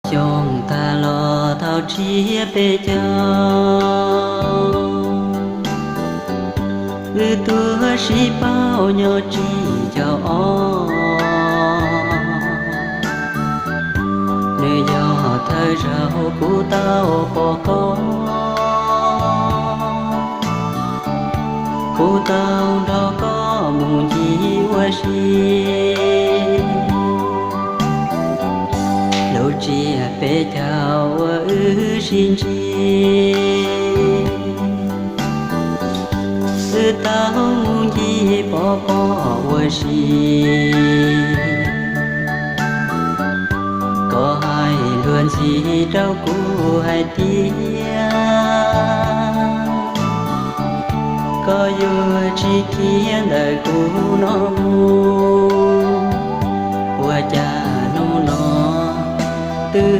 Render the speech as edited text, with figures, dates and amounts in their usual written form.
chồng ta lo thao chia bê châu tua sĩ bao nhau chỉ cho ó nơi gió thời rau của tao bỏ con của tao đâu có muốn gì qua gì lâu chia bê chào xin chi sự tao muốn gì bỏ qua gì có hai luôn gì đâu của hai tia có yêu chỉ kia đời của nó mua qua cha nó từ